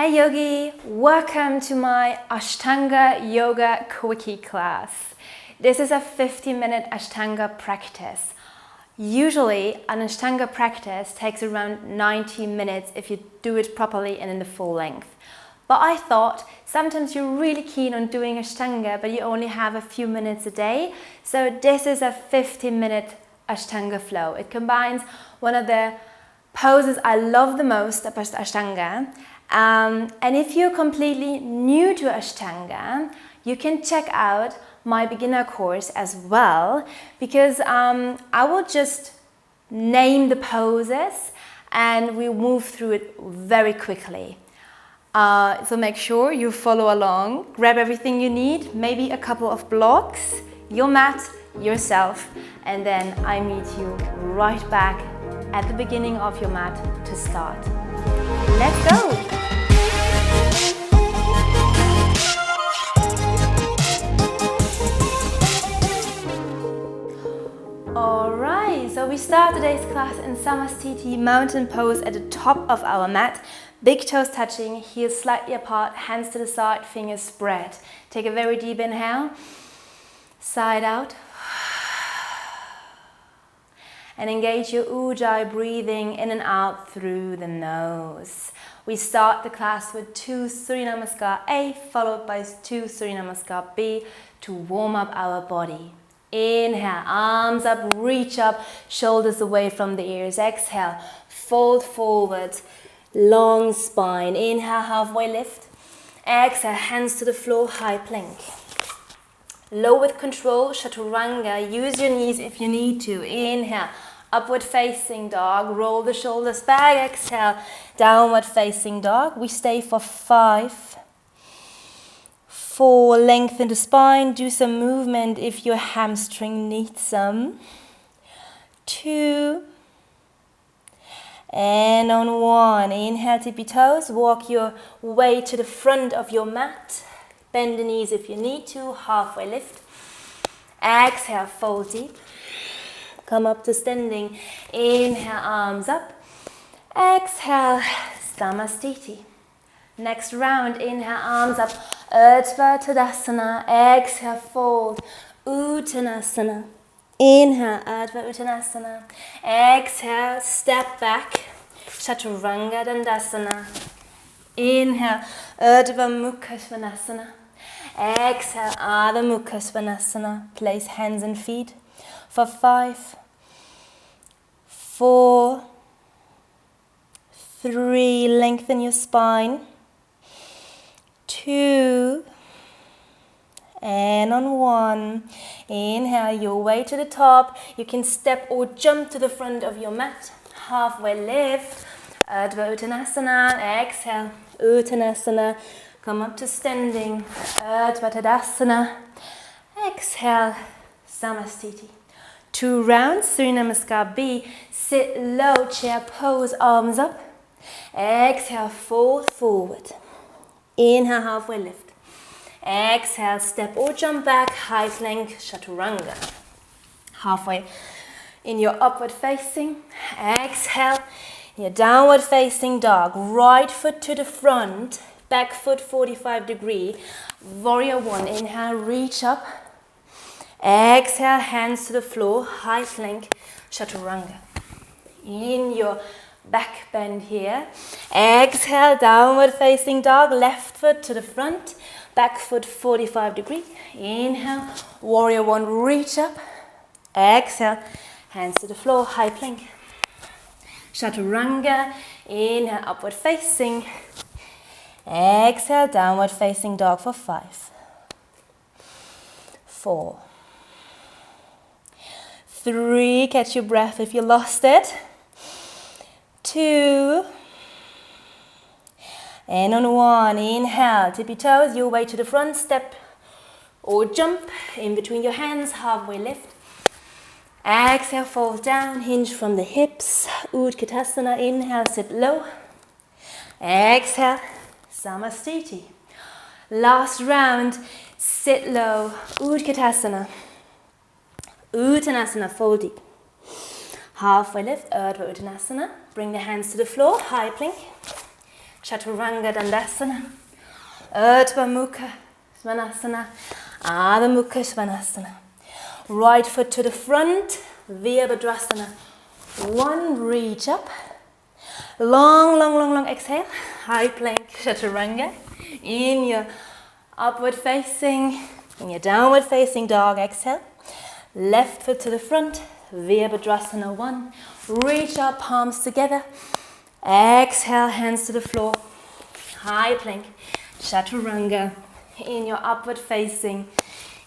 Hey Yogi, welcome to my Ashtanga Yoga Quickie class. This is a 15-minute Ashtanga practice. Usually an Ashtanga practice takes around 90 minutes if you do it properly and in the full length. But I thought sometimes you're really keen on doing Ashtanga but you only have a few minutes a day. So this is a 15-minute Ashtanga flow. It combines one of the poses I love the most about Ashtanga. And if you're completely new to Ashtanga, you can check out my beginner course as well, because I will just name the poses and we move through it very quickly. So make sure you follow along, grab everything you need, maybe a couple of blocks, your mat, yourself, and then I meet you right back at the beginning of your mat to start. Let's go! Alright, so we start today's class in Samastiti, mountain pose at the top of our mat. Big toes touching, heels slightly apart, hands to the side, fingers spread. Take a very deep inhale, side out. And engage your Ujjayi breathing in and out through the nose. We start the class with 2 Surya Namaskar A followed by 2 Surya Namaskar B to warm up our body. Inhale, arms up, reach up, shoulders away from the ears. Exhale, fold forward, long spine. Inhale, halfway lift. Exhale, hands to the floor, high plank. Low with control, chaturanga. Use your knees if you need to. Inhale, upward facing dog. Roll the shoulders back. Exhale, downward facing dog. We stay for 5, 4, lengthen the spine, do some movement if your hamstring needs some. 2, and on 1, inhale, tippy toes, walk your way to the front of your mat. Bend the knees if you need to, halfway lift. Exhale, fold deep. Come up to standing. Inhale, arms up. Exhale, Samastiti. Next round, inhale, arms up. Urdhva Tadasana. Exhale, fold. Uttanasana. Inhale, Urdhva Uttanasana. Exhale, step back. Chaturanga Dandasana. Inhale, Urdhva Mukha Svanasana. Exhale, Adha Mukha Svanasana. Place hands and feet for 5, 4, 3, lengthen your spine. 2, and on 1, inhale your way to the top. You can step or jump to the front of your mat. Halfway lift, Urdhva Uttanasana. Exhale, Uttanasana. Come up to standing, Urdhva Tadasana. Exhale, Samastiti. 2 rounds, Surya Namaskar B. Sit low, chair pose, arms up. Exhale, fold forward. Inhale, halfway lift. Exhale, step or jump back, high plank, chaturanga. Halfway in your upward facing. Exhale, your downward facing dog. Right foot to the front, back foot 45 degree. Warrior 1, inhale, reach up. Exhale, hands to the floor, high plank, chaturanga. In your back bend here. Exhale, downward facing dog, left foot to the front, back foot 45 degree. Inhale, warrior 1, reach up. Exhale, hands to the floor, high plank. Chaturanga, inhale, upward facing. Exhale, downward facing dog for 5, 4, 3, catch your breath if you lost it. 2, and on 1, inhale, tippy toes, your way to the front, step or jump in between your hands, halfway lift. Exhale, fold down, hinge from the hips, Utkatasana. Inhale, sit low. Exhale, Samastiti. Last round, sit low, Utkatasana. Uttanasana, fold deep. Halfway lift, Urdhva Uttanasana. Bring the hands to the floor, high plank. Chaturanga Dandasana, Urdhva Mukha Svanasana, Adho Mukha Svanasana. Right foot to the front, Virabhadrasana. One, reach up. Long, long, long, long exhale. High plank Chaturanga. In your upward facing, in your downward facing dog, exhale. Left foot to the front, Virabhadrasana. One, reach up, palms together. Exhale, hands to the floor. High plank Chaturanga. In your upward facing,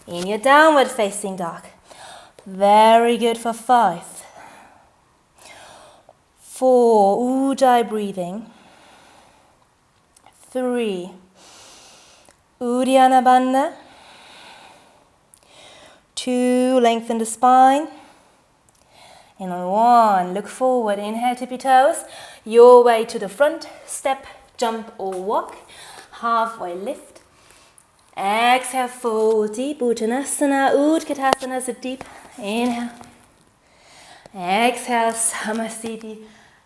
in your downward facing dog. Very good for 5. 4, Ujjayi breathing. 3, Uddiyana Bandha. 2, lengthen the spine. And on 1, look forward, inhale, tippy toes. Your way to the front, step, jump or walk. Halfway lift. Exhale, fold deep, Uttanasana, Utkatasana, sit deep. Inhale. Exhale, Samasthiti.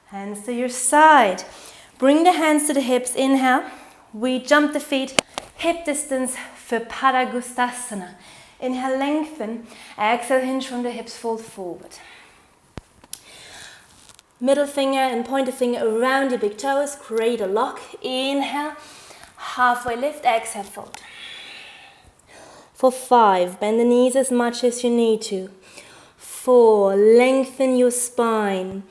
Hands to your side. Bring the hands to the hips. Inhale. We jump the feet hip distance for Padangusthasana. Inhale, lengthen. Exhale, hinge from the hips, fold forward. Middle finger and pointer finger around your big toes. Create a lock. Inhale. Halfway lift. Exhale, fold. For 5, bend the knees as much as you need to. 4, lengthen your spine.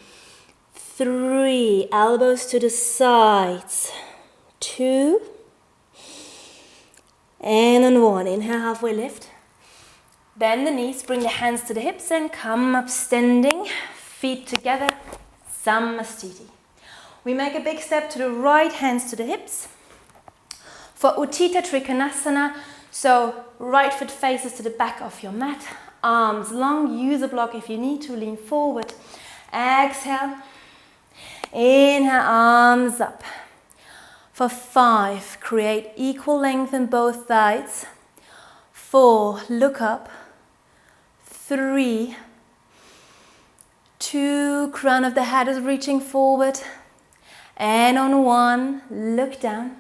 3, elbows to the sides. 2, and on 1, inhale, halfway lift. Bend the knees, bring the hands to the hips and come up standing. Feet together, Samasthiti. We make a big step to the right, hands to the hips. For Utthita Trikonasana, so right foot faces to the back of your mat, arms long, use a block if you need to, lean forward. Exhale, inhale, arms up. For 5, create equal length in both sides. 4, look up. 3, 2, crown of the head is reaching forward. And on 1, look down.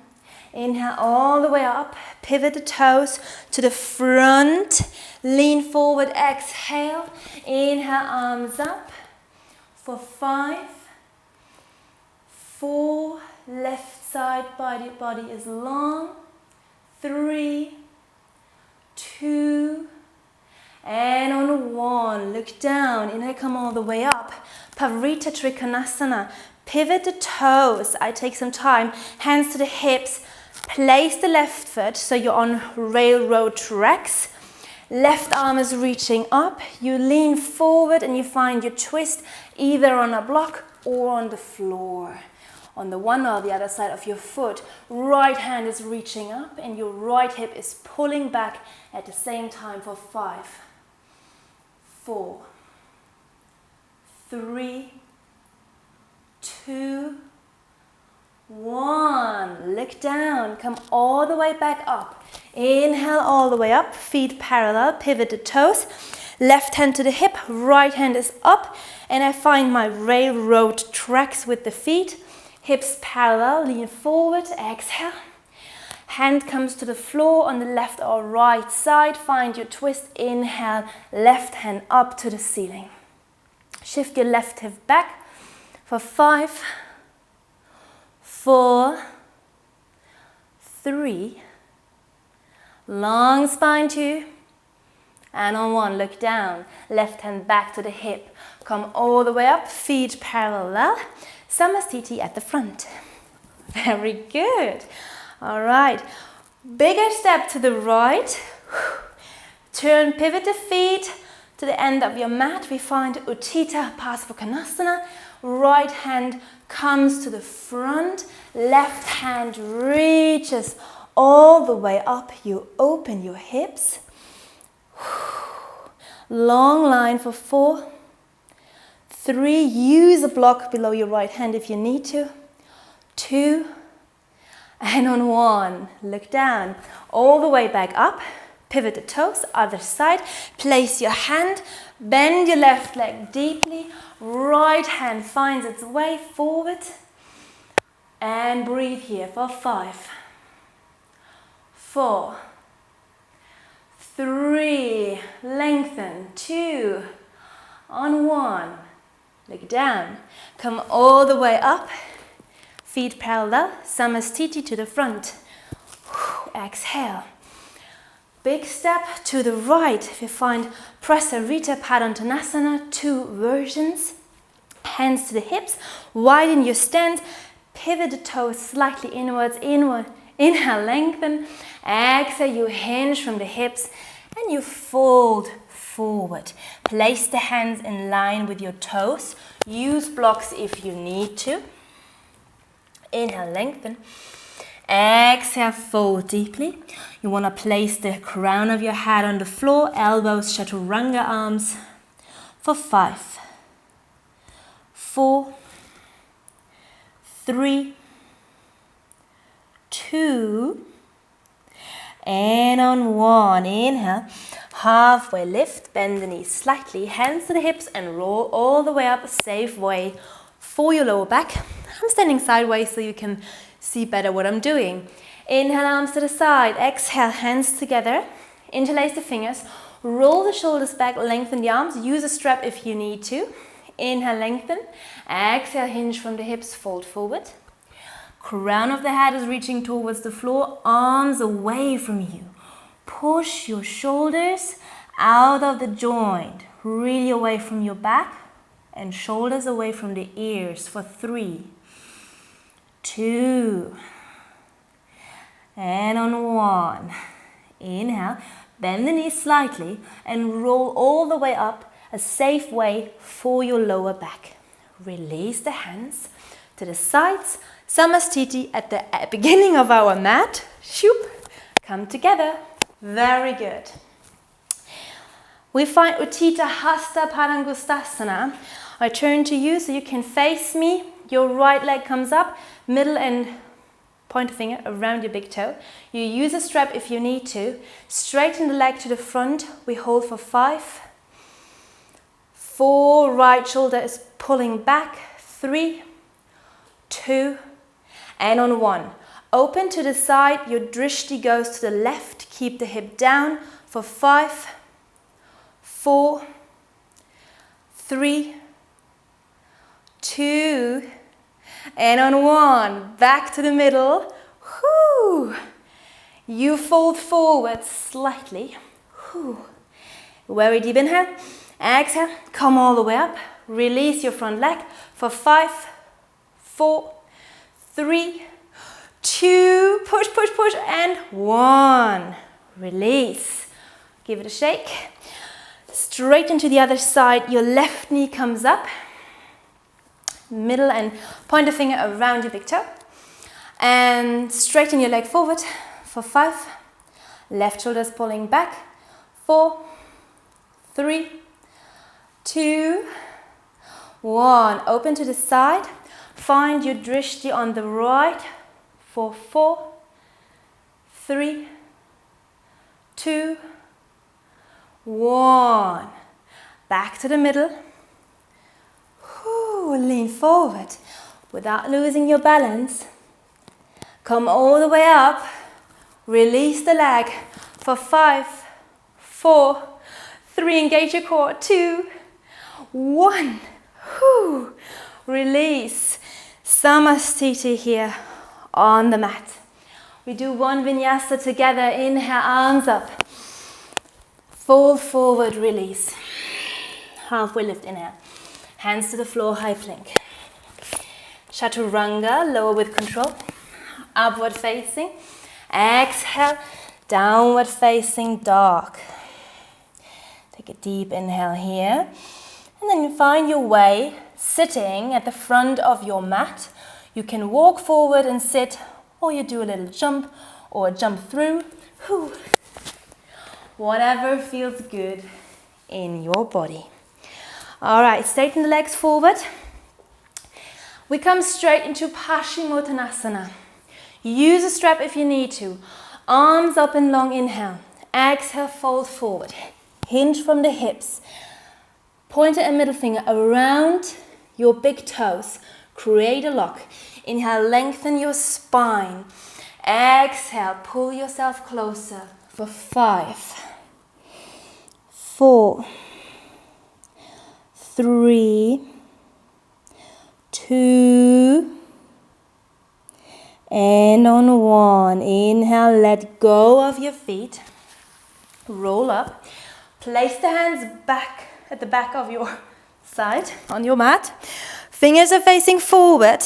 Inhale all the way up, pivot the toes to the front, lean forward, exhale, inhale, arms up. For 5, 4, left side body is long. 3, 2, and on 1, look down, inhale, come all the way up. Parivrtta Trikonasana, pivot the toes. I take some time, hands to the hips. Place the left foot so you're on railroad tracks. Left arm is reaching up. You lean forward and you find your twist either on a block or on the floor. On the one or the other side of your foot. Right hand is reaching up and your right hip is pulling back at the same time for 5, 4, 3, 2, 1, look down, come all the way back up. Inhale all the way up, feet parallel, pivot the toes. Left hand to the hip, right hand is up. And I find my railroad tracks with the feet. Hips parallel, lean forward, exhale. Hand comes to the floor on the left or right side. Find your twist, inhale, left hand up to the ceiling. Shift your left hip back for 5, 4, 3, long spine 2, and on 1, look down, left hand back to the hip, come all the way up, feet parallel, Samasthiti at the front. Very good. All right, bigger step to the right, turn, pivot the feet to the end of your mat. We find Utthita Parsvakonasana, right hand comes to the front, left hand reaches all the way up. You open your hips. Long line for 4, 3, use a block below your right hand if you need to. 2, and on 1, look down, all the way back up. Pivot the toes, other side. Place your hand, bend your left leg deeply. Right hand finds its way forward. And breathe here for 5, 4, 3, lengthen, 2, on 1, leg down, come all the way up, feet parallel, Samastiti to the front, exhale, big step to the right. If you find Prasarita Padottanasana, 2 versions, hands to the hips, widen your stance, pivot the toes slightly inwards, inhale, lengthen, exhale, you hinge from the hips and you fold forward. Place the hands in line with your toes, use blocks if you need to. Inhale, lengthen, exhale, fold deeply. You want to place the crown of your head on the floor, elbows, chaturanga arms for 5, 4, 3, 2, and on 1, inhale, halfway lift, bend the knees slightly, hands to the hips and roll all the way up, a safe way for your lower back. I'm standing sideways so you can see better what I'm doing. Inhale, arms to the side, exhale, hands together, interlace the fingers, roll the shoulders back, lengthen the arms, use a strap if you need to. Inhale, lengthen, exhale, hinge from the hips, fold forward. Crown of the head is reaching towards the floor, arms away from you. Push your shoulders out of the joint, really away from your back, and shoulders away from the ears for 3, 2, and on 1. Inhale, bend the knees slightly and roll all the way up, a safe way for your lower back. Release the hands to the sides, Samastiti at the beginning of our mat. Shoop, come together. Very good. We find Utthita Hasta Padangustasana. I turn to you so you can face me. Your right leg comes up, middle and pointer finger around your big toe. You use a strap if you need to. Straighten the leg to the front. We hold for 5, 4, right shoulder is pulling back, 3, 2, and on 1. Open to the side, your drishti goes to the left, keep the hip down for 5, 4, 3, 2, and on 1. Back to the middle. Whoo. You fold forward slightly. Whoo. Very deep inhale. Exhale, come all the way up. Release your front leg for 5, 4, 3, 2, push, push, push, and 1. Release. Give it a shake. Straighten to the other side. Your left knee comes up. Middle and pointer finger around your big toe. And straighten your leg forward for 5. Left shoulder is pulling back. 4, 3, 2, 1. Open to the side. Find your drishti on the right for 4, 3, 2, 1. Back to the middle. Lean forward without losing your balance. Come all the way up. Release the leg for 5, 4, 3. Engage your core. 2, 1. Release. Samastiti here on the mat. We do one vinyasa together. Inhale, arms up. Fold forward, release. Halfway lift, inhale. Hands to the floor, high plank. Chaturanga, lower with control. Upward facing. Exhale, downward facing dog. Take a deep inhale here. And then you find your way sitting at the front of your mat. You can walk forward and sit, or you do a little jump or jump through. Whatever feels good in your body. All right, straighten the legs forward. We come straight into Paschimottanasana. Use a strap if you need to. Arms up and long, inhale. Exhale, fold forward. Hinge from the hips. Pointer and middle finger around your big toes. Create a lock. Inhale, lengthen your spine. Exhale, pull yourself closer for 5, 4, 3, 2, and on 1. Inhale, let go of your feet. Roll up. Place the hands back at the back of your side on your mat. Fingers are facing forward.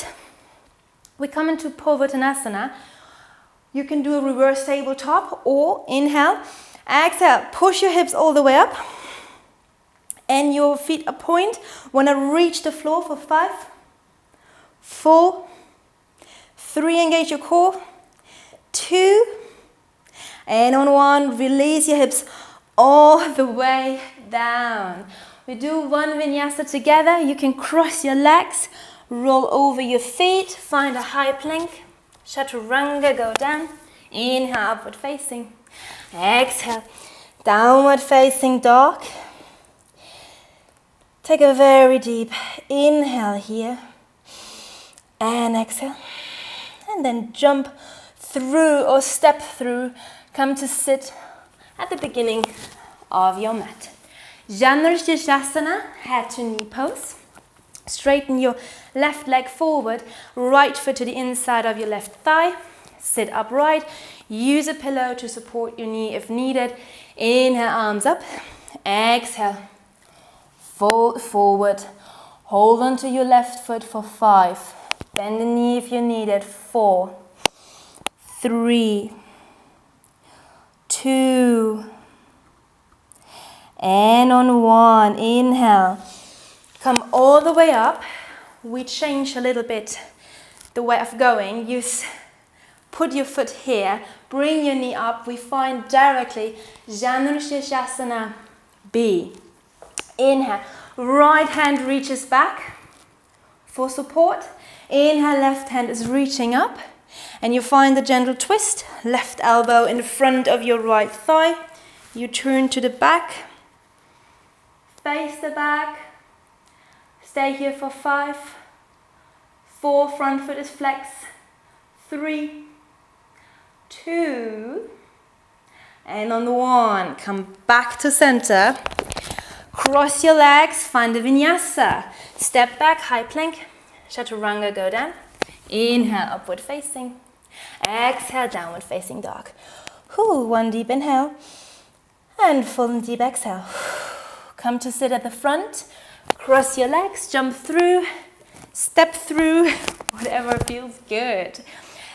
We come into Purvottanasana. You can do a reverse tabletop or inhale, exhale, push your hips all the way up and your feet are point. Want to reach the floor for 5, 4, 3, engage your core, 2, and on 1, release your hips all the way down. We do one vinyasa together. You can cross your legs, roll over your feet, find a high plank, chaturanga, go down. Inhale, upward facing. Exhale, downward facing dog. Take a very deep inhale here and exhale. And then jump through or step through. Come to sit at the beginning of your mat. Janusirshasana, head to knee pose. Straighten your left leg forward, right foot to the inside of your left thigh. Sit upright. Use a pillow to support your knee if needed. Inhale, arms up. Exhale, fold forward. Hold on to your left foot for 5. Bend the knee if you need it. 4, 3, 2, and on 1. Inhale. Come all the way up. We change a little bit the way of going. Put your foot here. Bring your knee up. We find directly Janusirshasana B. Inhale. Right hand reaches back for support. Inhale, left hand is reaching up. And you find the gentle twist. Left elbow in front of your right thigh. You turn to the back. Face the back. Stay here for 5, 4, front foot is flexed, 3, 2, and on the 1, come back to center. Cross your legs, find the vinyasa. Step back, high plank, chaturanga, go down. Inhale, upward facing. Exhale, downward facing dog. One deep inhale and full and deep exhale. Come to sit at the front. Cross your legs, jump through, step through, whatever feels good.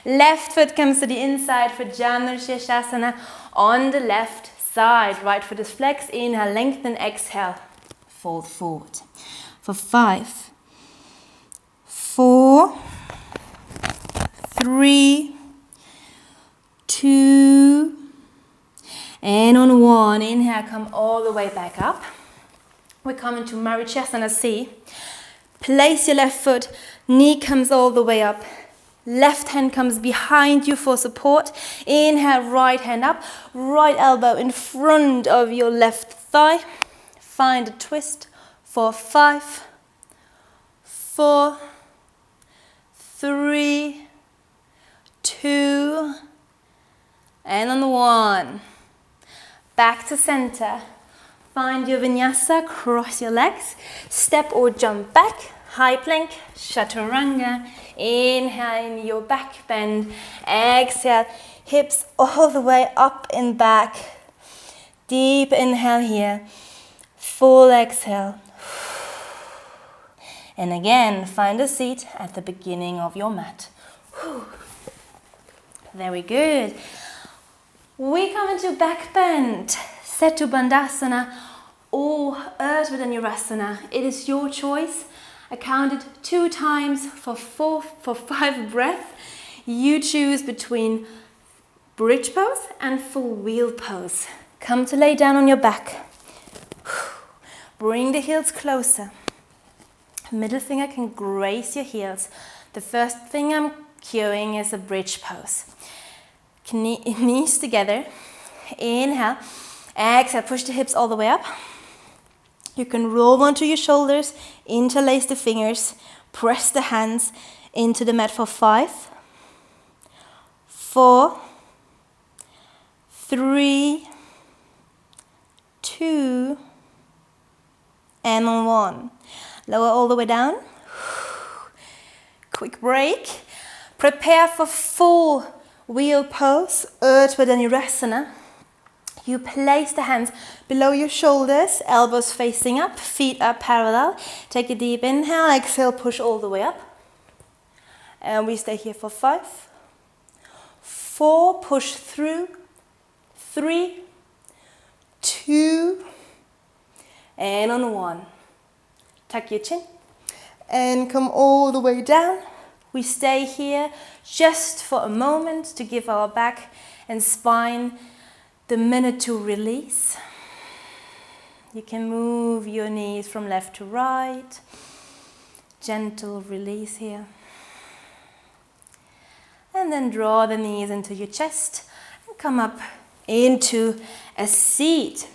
Left foot comes to the inside for Janusirshasana on the left side. Right foot is flexed. Inhale, lengthen, exhale, fold forward. For 5, 4, 3, 2, and on 1. Inhale, come all the way back up. We come into Marichyasana C. Place your left foot, knee comes all the way up. Left hand comes behind you for support. Inhale, right hand up. Right elbow in front of your left thigh. Find a twist for 5, 4, 3, 2, and on 1. Back to center. Find your vinyasa, cross your legs, step or jump back, high plank, chaturanga. Inhale in your back bend, exhale, hips all the way up and back. Deep inhale here, full exhale. And again, find a seat at the beginning of your mat. Very good. We come into back bend, Setu Bandhasana, or Urdhva Dhanurasana. It is your choice. I counted 2 times for 5 breaths. You choose between bridge pose and full wheel pose. Come to lay down on your back. Bring the heels closer. Middle finger can grace your heels. The first thing I'm cueing is a bridge pose. Knees together. Inhale. Exhale, push the hips all the way up. You can roll onto your shoulders, interlace the fingers, press the hands. into the mat for 5, 4, 3, 2, and 1. Lower all the way down. Quick break. Prepare for full wheel pose, Urdhva Dhanurasana. You place the hands below your shoulders, elbows facing up, feet up parallel. Take a deep inhale, exhale, push all the way up. And we stay here for 5, 4, push through, 3, 2, and on 1. Tuck your chin and come all the way down. We stay here just for a moment to give our back and spine the minute to release. You can move your knees from left to right. Gentle release here. And then draw the knees into your chest and come up into a seat.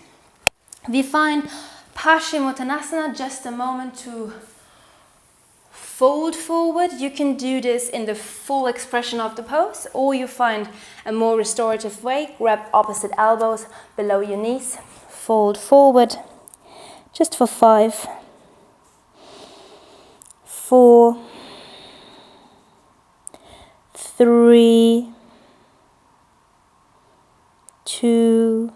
We find Paschimottanasana, just a moment to fold forward. You can do this in the full expression of the pose, or you find a more restorative way. Grab opposite elbows below your knees, fold forward, just for 5, 4, 3, 2,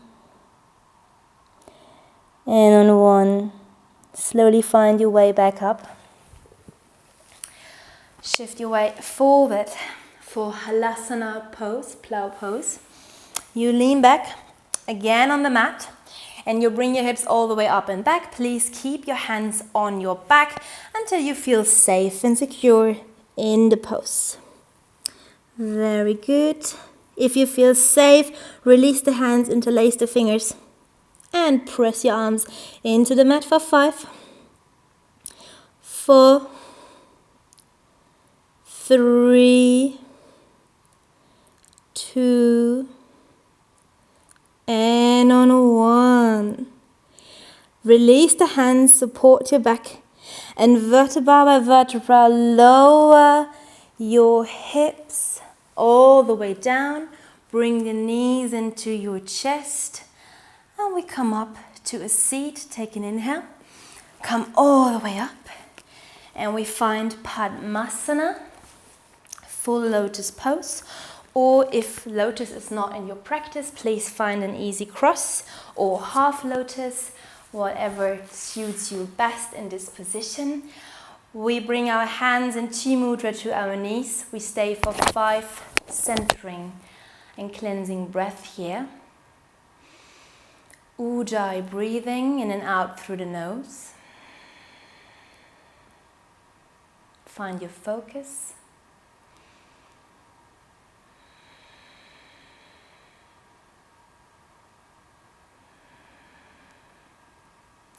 and on 1. Slowly find your way back up. Shift your weight forward for Halasana pose, plow pose. You lean back again on the mat and you bring your hips all the way up and back. Please keep your hands on your back until you feel safe and secure in the pose. Very good. If you feel safe, release the hands, interlace the fingers and press your arms into the mat for 5, 4, 3, 2, and on 1. Release the hands, support your back, and vertebra by vertebra, lower your hips all the way down. Bring the knees into your chest, and we come up to a seat. Take an inhale, come all the way up, and we find Padmasana, full lotus pose. Or if lotus is not in your practice, please find an easy cross or half lotus, whatever suits you best in this position. We bring our hands in Chi Mudra to our knees. We stay for 5, centering and cleansing breath here. Ujjayi, breathing in and out through the nose. Find your focus.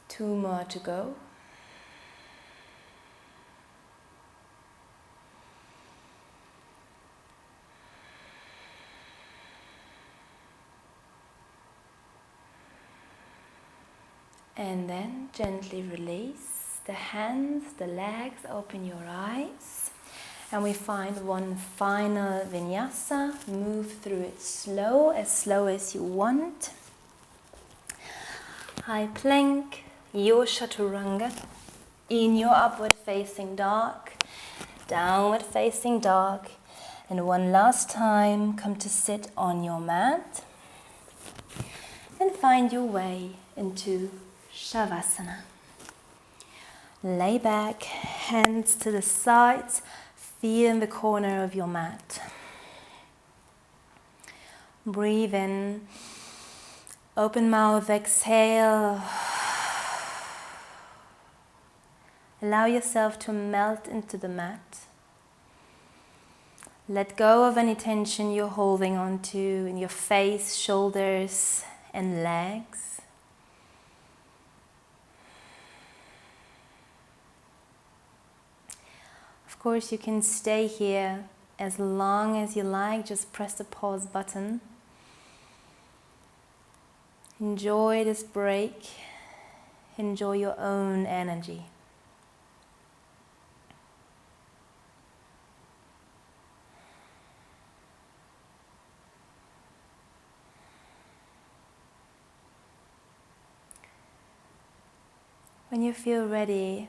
Two more to go. And then gently release the hands, the legs, open your eyes. And we find one final vinyasa. Move through it slow as you want. High plank, your chaturanga, in your upward facing dog, downward facing dog, and one last time come to sit on your mat and find your way into Shavasana. Lay back, hands to the sides, feel in the corner of your mat. Breathe in, open mouth, exhale. Allow yourself to melt into the mat. Let go of any tension you're holding on to in your face, shoulders, and legs. Of course, you can stay here as long as you like. Just press the pause button. Enjoy this break. Enjoy your own energy. When you feel ready,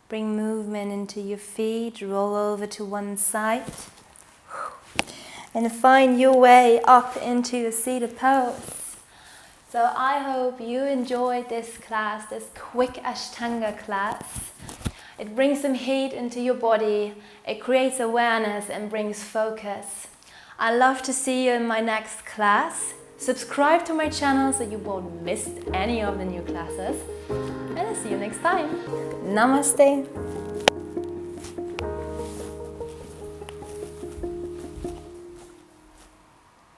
bring movement into your feet, roll over to one side, and find your way up into a seated pose. So I hope you enjoyed this class, this quick Ashtanga class. It brings some heat into your body, it creates awareness and brings focus. I love to see you in my next class. Subscribe to my channel so you won't miss any of the new classes. And I'll see you next time. Namaste.